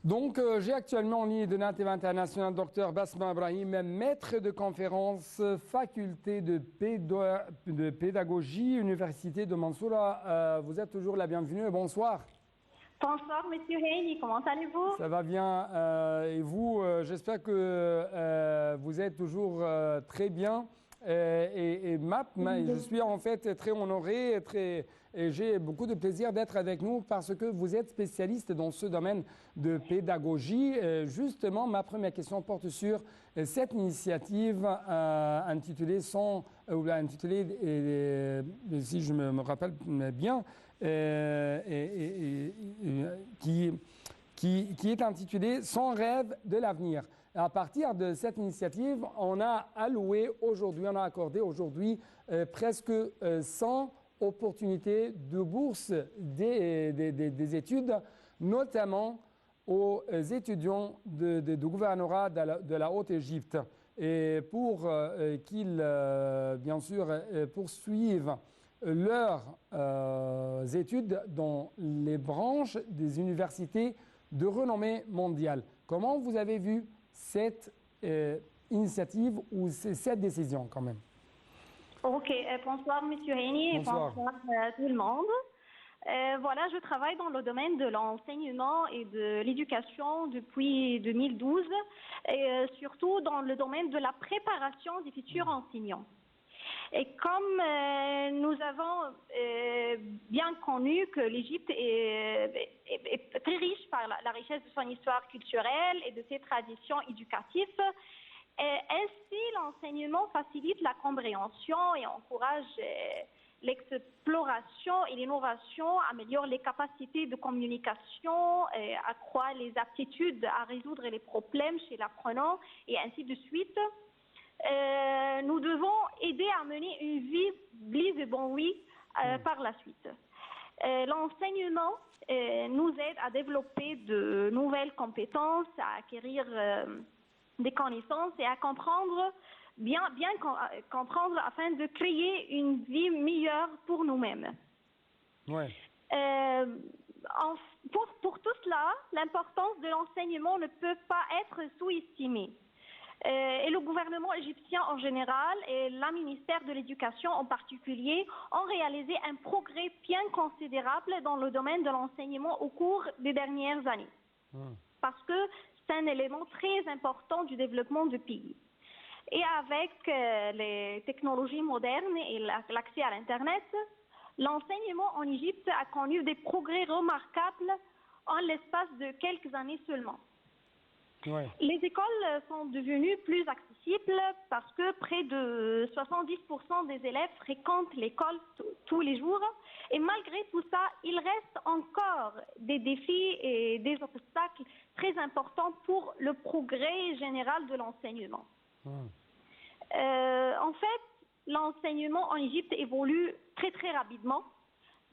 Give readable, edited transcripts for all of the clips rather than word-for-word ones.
Donc, j'ai actuellement en ligne de NATV International Dr Basma Ibrahim, maître de conférence, faculté de pédagogie, Université de Mansoura. Vous êtes toujours la bienvenue. Bonsoir. Bonsoir, Monsieur Heini, comment allez-vous? Ça va bien. Et vous, j'espère que vous êtes toujours très bien. Je suis en fait très honoré et j'ai beaucoup de plaisir d'être avec nous parce que vous êtes spécialiste dans ce domaine de pédagogie. Justement, ma première question porte sur cette initiative intitulée, si je me rappelle bien, qui est intitulée Sans rêve de l'avenir. À partir de cette initiative, on a accordé aujourd'hui presque 100 opportunités de bourse des études, notamment aux étudiants du gouvernorat de la Haute-Égypte, et pour qu'ils, bien sûr, poursuivent leurs études dans les branches des universités de renommée mondiale. Comment vous avez vu cette initiative ou cette décision quand même? Ok, bonsoir Monsieur Heini et bonsoir à tout le monde. Voilà, je travaille dans le domaine de l'enseignement et de l'éducation depuis 2012 et surtout dans le domaine de la préparation des futurs enseignants. Et comme nous avons bien connu que l'Égypte est très riche par la richesse de son histoire culturelle et de ses traditions éducatives, ainsi l'enseignement facilite la compréhension et encourage l'exploration et l'innovation, améliore les capacités de communication, accroît les aptitudes à résoudre les problèmes chez l'apprenant et ainsi de suite. Nous devons aider à mener une vie blise et bon oui par la suite. L'enseignement nous aide à développer de nouvelles compétences, à acquérir des connaissances et à comprendre, bien comprendre afin de créer une vie meilleure pour nous-mêmes. Ouais. Pour tout cela, l'importance de l'enseignement ne peut pas être sous-estimée. Et le gouvernement égyptien en général et le ministère de l'Éducation en particulier ont réalisé un progrès bien considérable dans le domaine de l'enseignement au cours des dernières années. Parce que c'est un élément très important du développement du pays. Et avec les technologies modernes et l'accès à l'Internet, l'enseignement en Égypte a connu des progrès remarquables en l'espace de quelques années seulement. Ouais. Les écoles sont devenues plus accessibles parce que près de 70% des élèves fréquentent l'école tous les jours. Et malgré tout ça, il reste encore des défis et des obstacles très importants pour le progrès général de l'enseignement. En fait, l'enseignement en Égypte évolue très très rapidement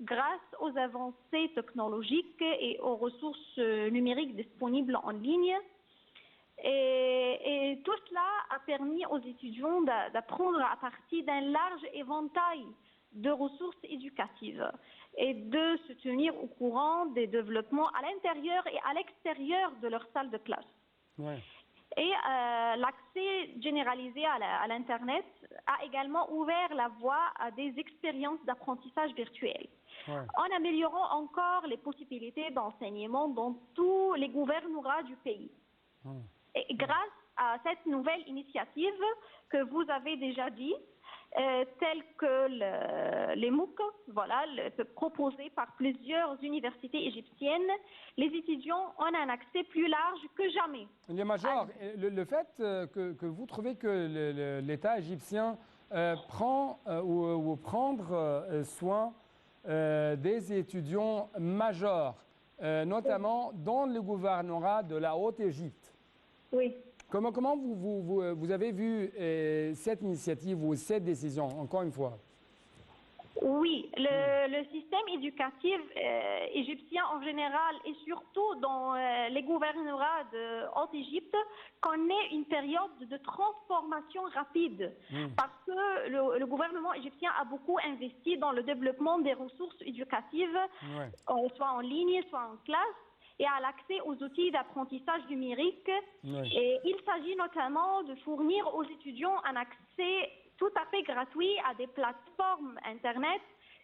grâce aux avancées technologiques et aux ressources numériques disponibles en ligne. Et tout cela a permis aux étudiants d'apprendre à partir d'un large éventail de ressources éducatives et de se tenir au courant des développements à l'intérieur et à l'extérieur de leur salle de classe. Ouais. Et l'accès généralisé à l'Internet a également ouvert la voie à des expériences d'apprentissage virtuel. Ouais. En améliorant encore les possibilités d'enseignement dans tous les gouvernorats du pays. Et grâce à cette nouvelle initiative que vous avez déjà dit, telle que les MOOC, voilà, proposés par plusieurs universités égyptiennes, les étudiants ont un accès plus large que jamais. Les majors, le fait que vous trouvez que l'État égyptien prend ou prendre soin des étudiants majors, notamment dans le gouvernorat de la Haute-Égypte. Oui. Comment vous avez vu cette initiative ou cette décision, encore une fois? Oui, le système éducatif égyptien en général et surtout dans les gouvernorats de Haute-Égypte connaît une période de transformation rapide parce que le gouvernement égyptien a beaucoup investi dans le développement des ressources éducatives, soit en ligne, soit en classe. et à l'accès aux outils d'apprentissage numérique. Oui. Et il s'agit notamment de fournir aux étudiants un accès tout à fait gratuit à des plateformes Internet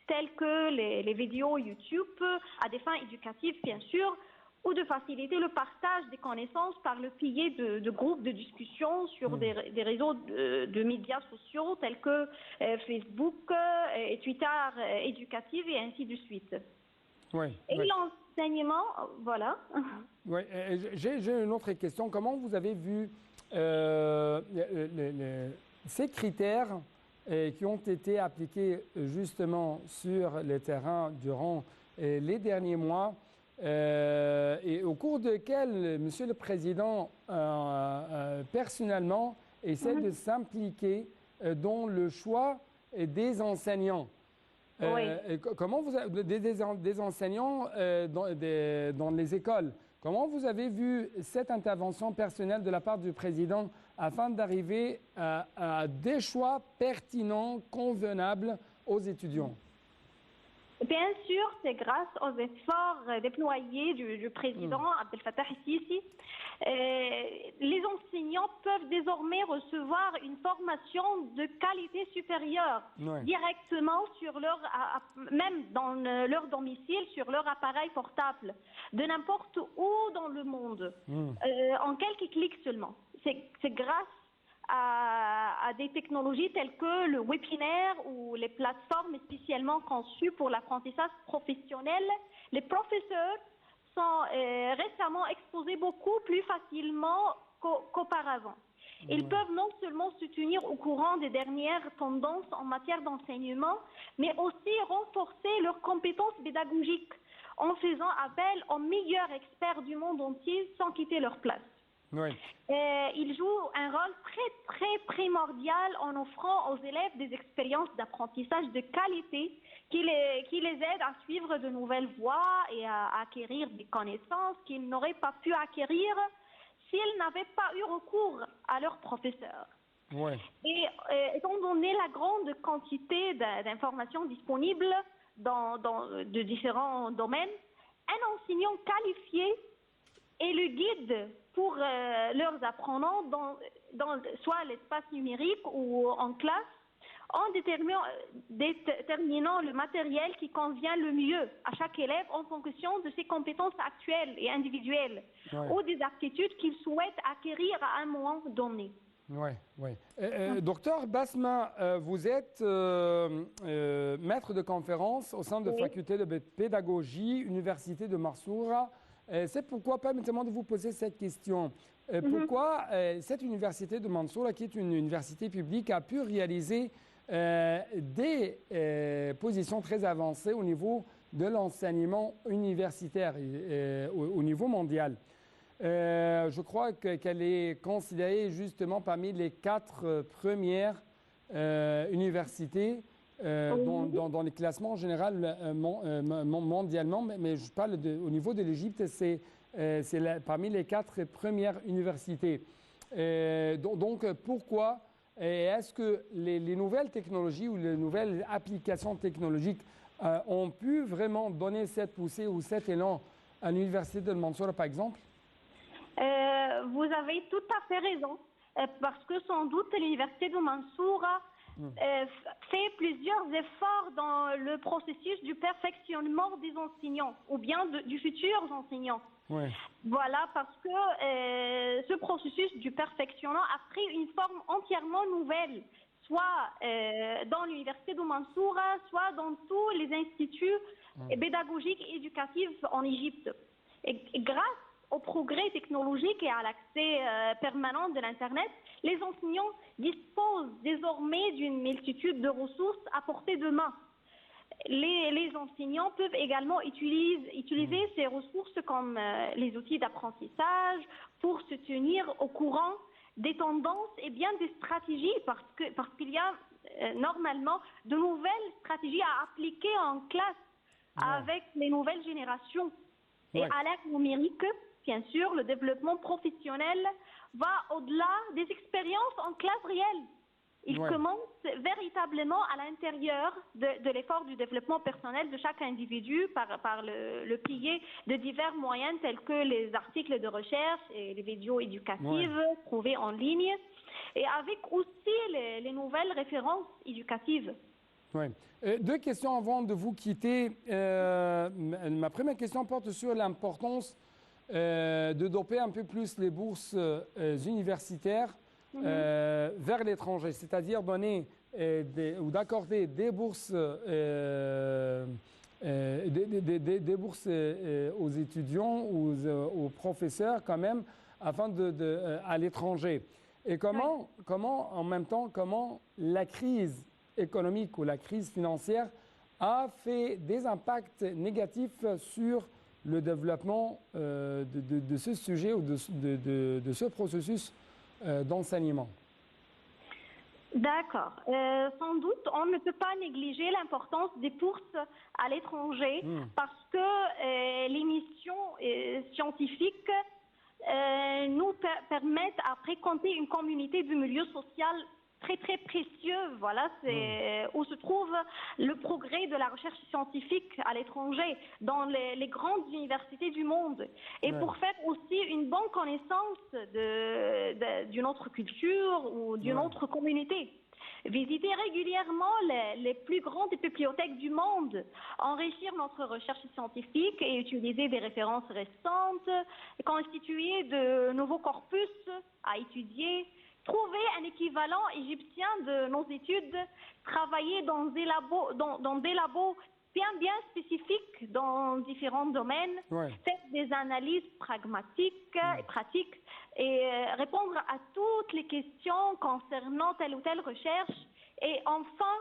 telles que les vidéos YouTube, à des fins éducatives bien sûr, ou de faciliter le partage des connaissances par le biais de groupes de discussion sur des réseaux de médias sociaux tels que Facebook et Twitter éducatifs et ainsi de suite. Oui, Et oui. l'enseignement, voilà. Oui, j'ai une autre question. Comment vous avez vu ces critères qui ont été appliqués justement sur le terrain durant les derniers mois et au cours desquels Monsieur le Président personnellement essaie de s'impliquer dans le choix des enseignants? Oui. Comment vous avez, des enseignants dans les écoles, comment vous avez vu cette intervention personnelle de la part du président afin d'arriver à des choix pertinents, convenables aux étudiants? Bien sûr, c'est grâce aux efforts déployés du président Abdel Fattah el-Sisi. Les enseignants peuvent désormais recevoir une formation de qualité supérieure directement sur même dans leur domicile, sur leur appareil portable, de n'importe où dans le monde, en quelques clics seulement. C'est grâce à des technologies telles que le webinaire ou les plateformes spécialement conçues pour l'apprentissage professionnel. Les professeurs sont récemment exposés beaucoup plus facilement qu'auparavant. Ils peuvent non seulement se tenir au courant des dernières tendances en matière d'enseignement, mais aussi renforcer leurs compétences pédagogiques en faisant appel aux meilleurs experts du monde entier sans quitter leur place. Oui. Il joue un rôle très primordial en offrant aux élèves des expériences d'apprentissage de qualité qui les aident à suivre de nouvelles voies et à acquérir des connaissances qu'ils n'auraient pas pu acquérir s'ils n'avaient pas eu recours à leurs professeurs. Ouais. Et étant donné la grande quantité d'informations disponibles de différents domaines, un enseignant qualifié est le guide pour leurs apprenants dans soit l'espace numérique ou en classe, en déterminant le matériel qui convient le mieux à chaque élève en fonction de ses compétences actuelles et individuelles ou des aptitudes qu'il souhaite acquérir à un moment donné. Oui, oui. Docteur Basma, vous êtes maître de conférence au sein de la faculté de pédagogie, Université de Mansoura. C'est pourquoi, permettez-moi de vous poser cette question. Pourquoi cette université de Mansoura, qui est une université publique, a pu réaliser des positions très avancées au niveau de l'enseignement universitaire au niveau mondial? Je crois qu'elle est considérée justement parmi les 4 premières universités dans les classements en général mondialement, mais je parle au niveau de l'Égypte, c'est parmi les 4 premières universités. Donc pourquoi est-ce que les nouvelles technologies ou les nouvelles applications technologiques ont pu vraiment donner cette poussée ou cet élan à l'université de Mansoura par exemple? Vous avez tout à fait raison, parce que sans doute l'université de Mansoura fait plusieurs efforts dans le processus du perfectionnement des enseignants, ou bien du futur enseignant. Voilà, parce que ce processus du perfectionnement a pris une forme entièrement nouvelle, soit dans l'université de Mansoura, soit dans tous les instituts pédagogiques et éducatifs en Égypte. Et grâce au progrès technologique et à l'accès permanent de l'Internet, les enseignants disposent désormais d'une multitude de ressources à portée de main. Les enseignants peuvent également utiliser ces ressources comme les outils d'apprentissage pour se tenir au courant des tendances et bien des stratégies, parce qu'il y a normalement de nouvelles stratégies à appliquer en classe avec les nouvelles générations. Et à l'ère numérique, bien sûr, le développement professionnel va au-delà des expériences en classe réelle. Il commence véritablement à l'intérieur de l'effort du développement personnel de chaque individu par le pilier de divers moyens tels que les articles de recherche et les vidéos éducatives trouvées en ligne et avec aussi les nouvelles références éducatives. Oui. Deux questions avant de vous quitter. Ma première question porte sur l'importance de doper un peu plus les bourses universitaires vers l'étranger, c'est-à-dire donner ou d'accorder des bourses, des bourses aux étudiants ou aux professeurs quand même, afin à l'étranger. Et comment, en même temps, comment la crise économique ou la crise financière a fait des impacts négatifs sur le développement de ce sujet ou de ce processus d'enseignement. D'accord. Sans doute, on ne peut pas négliger l'importance des bourses à l'étranger parce que les missions scientifiques nous permettent à fréquenter une communauté du milieu social très très précieux, voilà, c'est où se trouve le progrès de la recherche scientifique à l'étranger, dans les grandes universités du monde. Et pour faire aussi une bonne connaissance d'une autre culture ou d'une autre communauté. Visiter régulièrement les plus grandes bibliothèques du monde, enrichir notre recherche scientifique et utiliser des références récentes, constituer de nouveaux corpus à étudier, trouver un équivalent égyptien de nos études, travailler dans des labos bien spécifiques dans différents domaines, faire des analyses pragmatiques et pratiques et répondre à toutes les questions concernant telle ou telle recherche. Et enfin,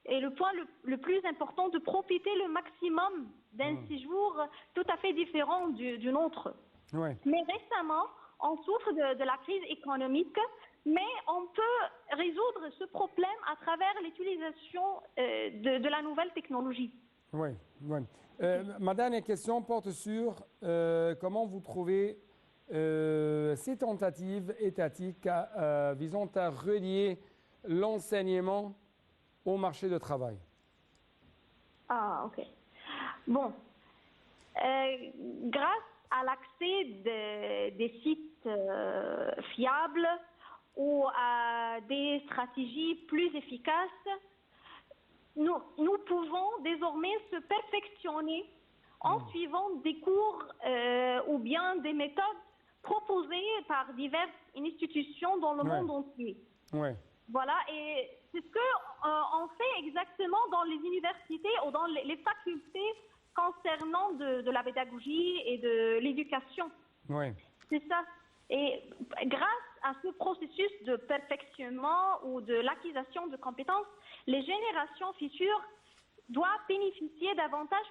et le point le plus important, de profiter le maximum d'un séjour tout à fait différent du nôtre. Mais récemment, on souffre de la crise économique, mais on peut résoudre ce problème à travers l'utilisation de la nouvelle technologie. Oui. Ma dernière question porte sur comment vous trouvez ces tentatives étatiques visant à relier l'enseignement au marché du travail. Ah, ok. Bon, grâce à l'accès des sites fiables ou à des stratégies plus efficaces, nous pouvons désormais se perfectionner en suivant des cours ou bien des méthodes proposées par diverses institutions dans le monde entier. Voilà, et c'est ce qu'on fait exactement dans les universités ou dans les facultés concernant de la pédagogie et de l'éducation. C'est ça. Et grâce à ce processus de perfectionnement ou de l'acquisition de compétences, les générations futures doivent bénéficier davantage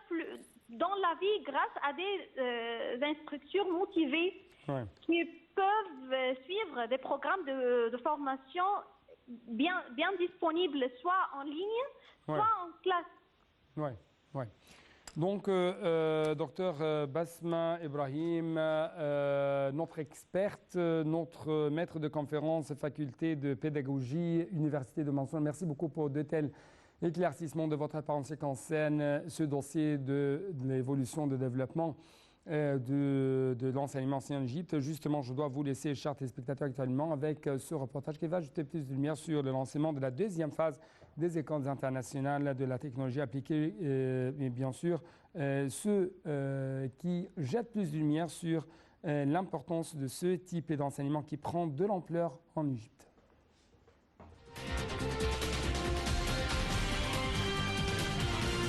dans la vie grâce à des instructeurs motivés qui peuvent suivre des programmes de formation bien disponibles, soit en ligne, soit en classe. Donc, docteur Basma Ibrahim, notre experte, notre maître de conférence, faculté de pédagogie, Université de Mansour, merci beaucoup pour de tels éclaircissements de votre part en ce qui concerne ce dossier de l'évolution, de développement de l'enseignement en Égypte. Justement, je dois vous laisser, chers téléspectateurs, actuellement avec ce reportage qui va jeter plus de lumière sur le lancement de la deuxième phase des écoles internationales de la technologie appliquée, et bien sûr, ceux qui jettent plus de lumière sur l'importance de ce type d'enseignement qui prend de l'ampleur en Égypte.